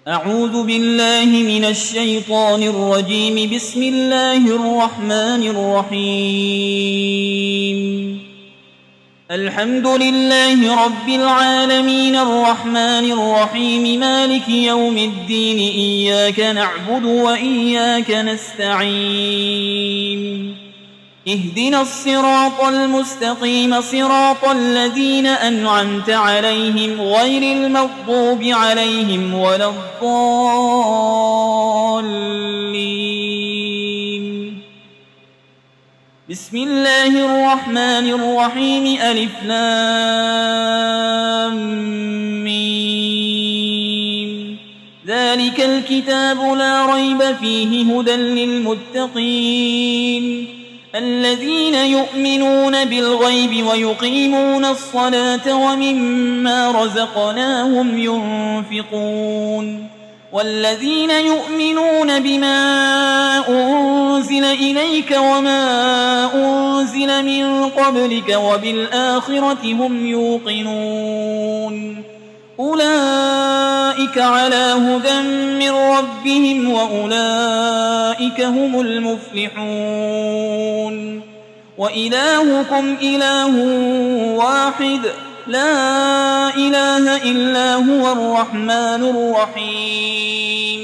أعوذ بالله من الشيطان الرجيم. بسم الله الرحمن الرحيم. الحمد لله رب العالمين الرحمن الرحيم مالك يوم الدين إياك نعبد وإياك نستعين اهدنا الصراط المستقيم صراط الذين أنعمت عليهم غير المغضوب عليهم ولا الضالين. بسم الله الرحمن الرحيم. ألف لام ميم. ذلك الكتاب لا ريب فيه هدى للمتقين الذين يؤمنون بالغيب ويقيمون الصلاة ومما رزقناهم ينفقون والذين يؤمنون بما أنزل إليك وما أنزل من قبلك وبالآخرة هم يوقنون أولئك على هدى من ربهم وأولئك هم المفلحون. وإلهكم إله واحد لا إله إلا هو الرحمن الرحيم.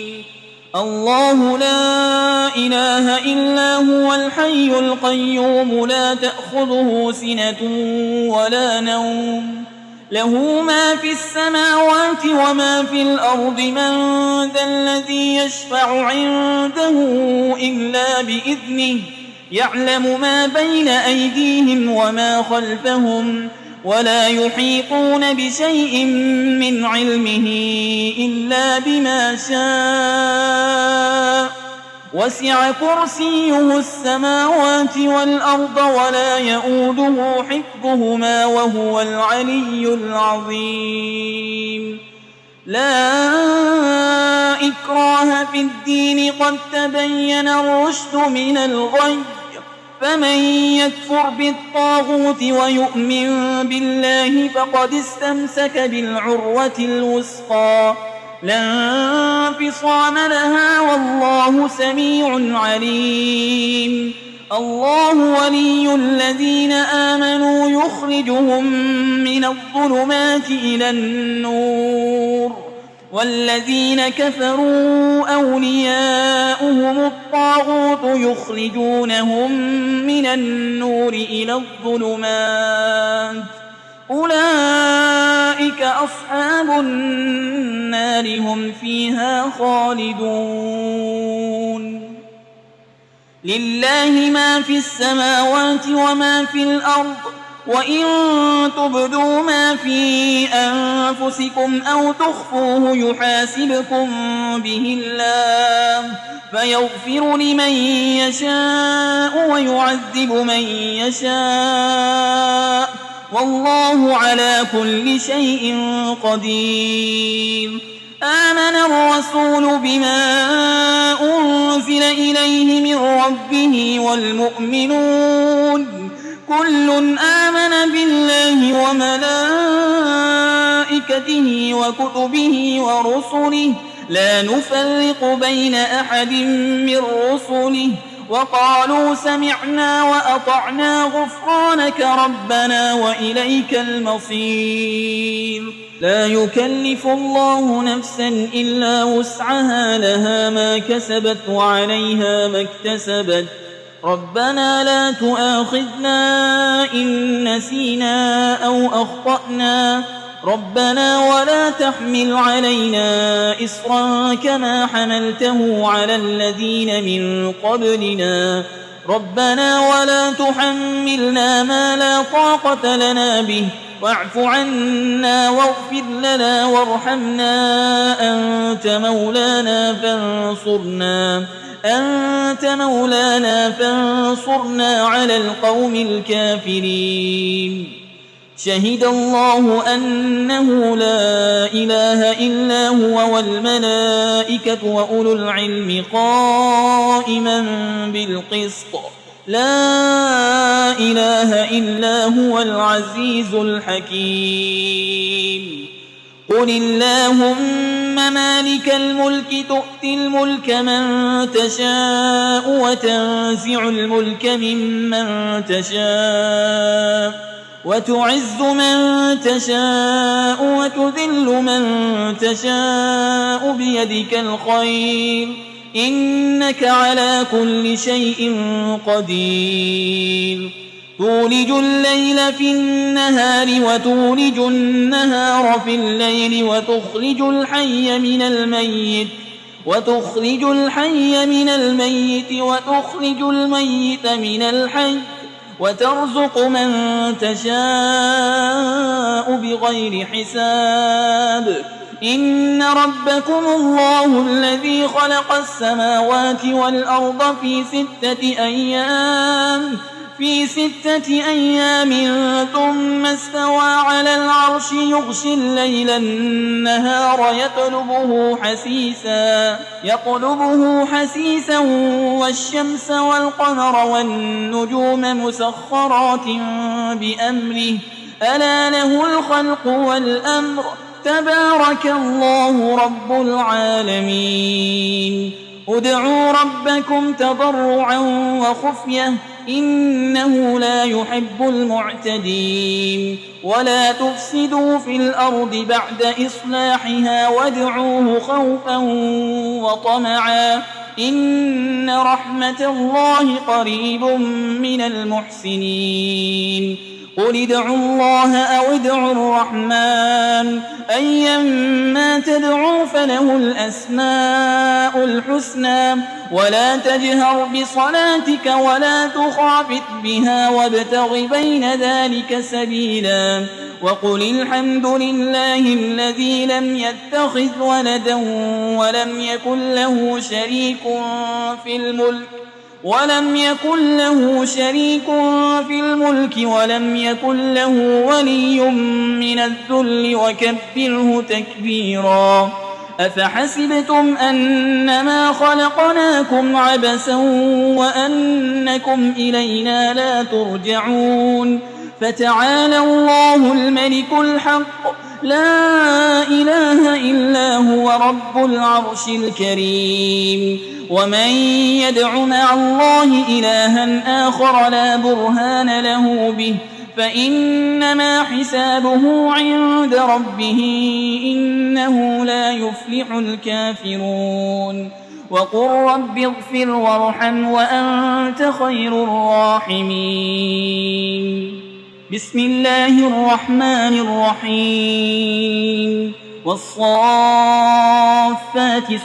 الله لا إله إلا هو الحي القيوم لا تأخذه سنة ولا نوم له ما في السماوات وما في الأرض. من ذا الذي يشفع عنده إلا بإذنه يعلم ما بين أيديهم وما خلفهم ولا يحيطون بشيء من علمه إلا بما شاء وسع كرسيه السماوات والأرض ولا يؤوده حفظهما وهو العلي العظيم. لا إكراه في الدين قد تبين الرشد من الغي فمن يكفر بالطاغوت ويؤمن بالله فقد استمسك بالعروة الوثقى لا انفصام لها والله سميع عليم. الله ولي الذين آمنوا يخرجهم من الظلمات إلى النور والذين كفروا أولياؤهم الطاغوت يخرجونهم من النور إلى الظلمات أولئك أصحاب النار هم فيها خالدون. لله ما في السماوات وما في الأرض وإن تبدوا ما في أنفسكم أو تخفوه يحاسبكم به الله فيغفر لمن يشاء ويعذب من يشاء والله على كل شيء قدير. آمن الرسول بما أنزل إليه من ربه والمؤمنون كل آمن بالله وملائكته وكتبه ورسله لا نفرق بين أحد من رسله وقالوا سمعنا وأطعنا غفرانك ربنا وإليك المصير. لا يكلف الله نفسا إلا وسعها لها ما كسبت وعليها ما اكتسبت ربنا لا تؤاخذنا إن نسينا أو أخطأنا ربنا ولا تحمل علينا إصرا كما حملته على الذين من قبلنا ربنا ولا تحملنا ما لا طاقة لنا به واعف عنا واغفر لنا وارحمنا أنت مولانا فانصرنا على القوم الكافرين. شهد الله أنه لا إله إلا هو والملائكة وأولو العلم قائما بالقسط لا إله إلا هو العزيز الحكيم. قل اللهم مالك الملك تؤتي الملك من تشاء وتنزع الملك ممن تشاء وتعز من تشاء وتذل من تشاء بيدك الخير إنك على كل شيء قدير تولج الليل في النهار وتولج النهار في الليل وتخرج الحي من الميت وتخرج الميت من الحي وترزق من تشاء بغير حساب إن ربكم الله الذي خلق السماوات والأرض في 6 أيام ثم استوى على العرش يغشي الليل النهار يطلبه حسيسا والشمس والقمر والنجوم مسخرات بأمره ألا له الخلق والأمر تبارك الله رب العالمين ادعوا ربكم تضرعا وخفية إنه لا يحب المعتدين ولا تفسدوا في الأرض بعد إصلاحها وادعوه خوفا وطمعا إن رحمة الله قريب من المحسنين قل ادعوا الله أو ادعوا الرحمن أيما تدعوا فله الأسماء الحسنى ولا تجهر بصلاتك ولا تخافت بها وابتغ بين ذلك سبيلا وقل الحمد لله الذي لم يتخذ ولدا ولم يكن له شريك في الملك ولم يكن له ولي من الذل وكبره تكبيرا أفحسبتم أنما خلقناكم عبثا وأنكم إلينا لا ترجعون فتعالى الله الملك الحق لا إله إلا هو رب العرش الكريم ومن يدع مع الله إلها آخر لا برهان له به فإنما حسابه عند ربه إنه لا يفلح الكافرون وقل رب اغفر وارحم وأنت خير الراحمين بسم الله الرحمن الرحيم والصافات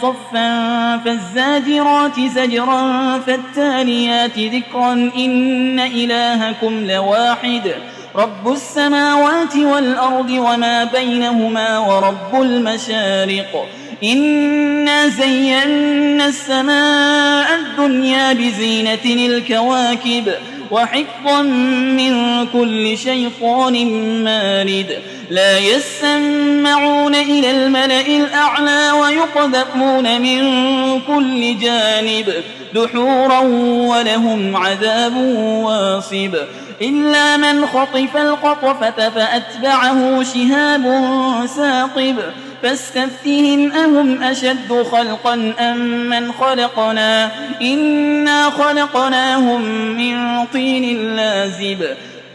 صفا فالزاجرات زجرا فالتاليات ذكرا إن إلهكم لواحد رب السماوات والأرض وما بينهما ورب المشارق إنا زينا السماء الدنيا بزينة الكواكب وحفظا من كل شيطان مارد لا يسمعون إلى الملأ الأعلى ويقذفون من كل جانب دحورا ولهم عذاب واصب إلا من خطف القطفة فأتبعه شهاب ثاقب فاستفتهم أهم أشد خلقا أم من خلقنا إنا خلقناهم من طين لازب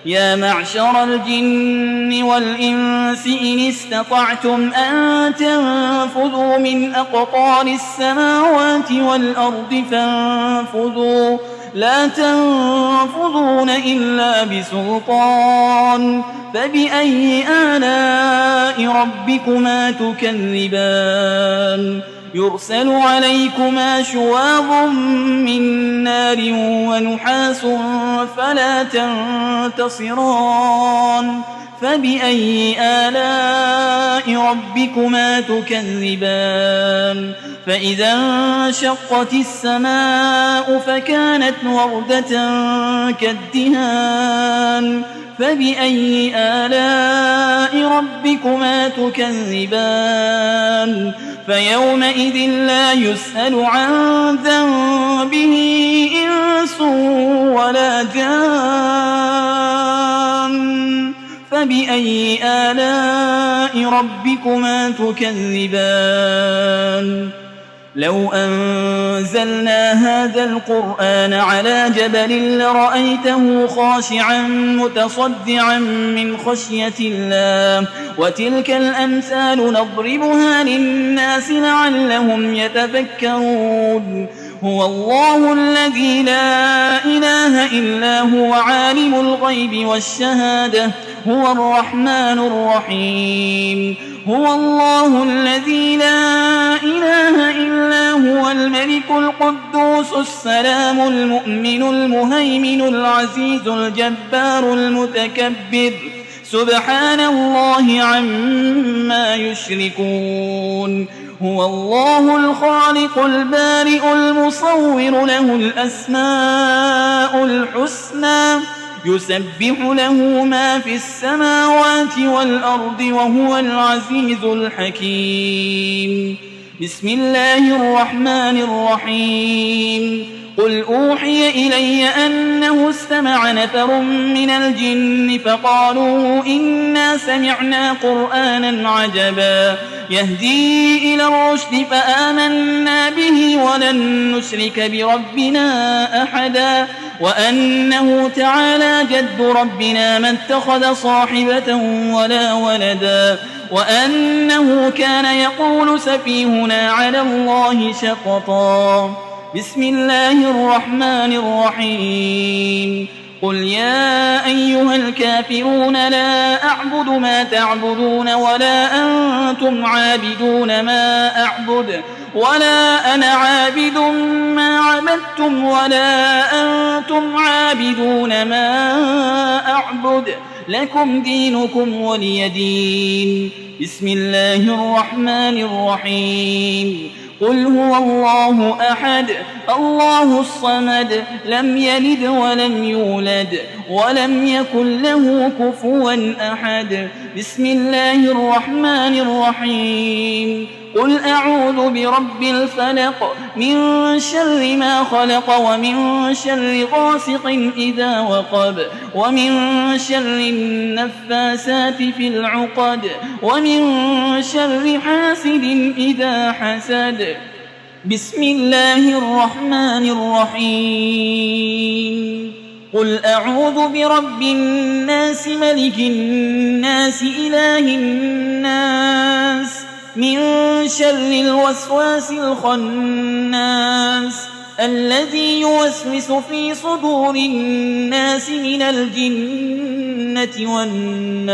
يا معشر الجن والإنس إن استطعتم أن تنفذوا من أقطار السماوات والأرض فانفذوا لا تنفذون إلا بسلطان فبأي آلاء ربكما تكذبان يرسل عليكما شواظ من نار ونحاس فلا تنتصران فبأي آلاء ربكما تكذبان فإذا انشقت السماء فكانت وردة كالدهان فبأي آلاء ربكما تكذبان فيومئذ لا يسأل عن ذنبه إنس ولا جان فبأي آلاء ربكما تكذبان لو أنزلنا هذا القرآن على جبل لرأيته خاشعا متصدعا من خشية الله وتلك الأمثال نضربها للناس لعلهم يتفكرون هو الله الذي لا إله إلا هو عالم الغيب والشهادة هو الرحمن الرحيم هو الله الذي لا إله إلا هو الملك القدوس السلام المؤمن المهيمن العزيز الجبار المتكبر سبحان الله عما يشركون هو الله الخالق البارئ المصور له الأسماء الحسنى يسبح له ما في السماوات والأرض وهو العزيز الحكيم بسم الله الرحمن الرحيم قل أوحي إلي أنه استمع نفر من الجن فقالوا إنا سمعنا قرآنا عجبا يهدي إلى الرشد فآمنا به ولن نشرك بربنا أحدا وأنه تعالى جد ربنا ما اتخذ صاحبة ولا ولدا وأنه كان يقول سفيهنا على الله شططا بسم الله الرحمن الرحيم قل يا أيها الكافرون لا أعبد ما تعبدون ولا أنتم عابدون ما أعبد ولا أنا عابد ما عبدتم ولا أنتم عابدون ما أعبد لكم دينكم ولي دين بسم الله الرحمن الرحيم قل هو الله أحد الله الصمد لم يلد ولم يولد ولم يكن له كفوا أحد بسم الله الرحمن الرحيم قل أعوذ برب الفلق من شر ما خلق ومن شر غاسق إذا وقب ومن شر النفاسات في العقد ومن شر حاسد إذا حسد بسم الله الرحمن الرحيم قل أعوذ برب الناس ملك الناس إله الناس من شر الوسواس الخناس الذي يوسوس في صدور الناس من الجنة والناس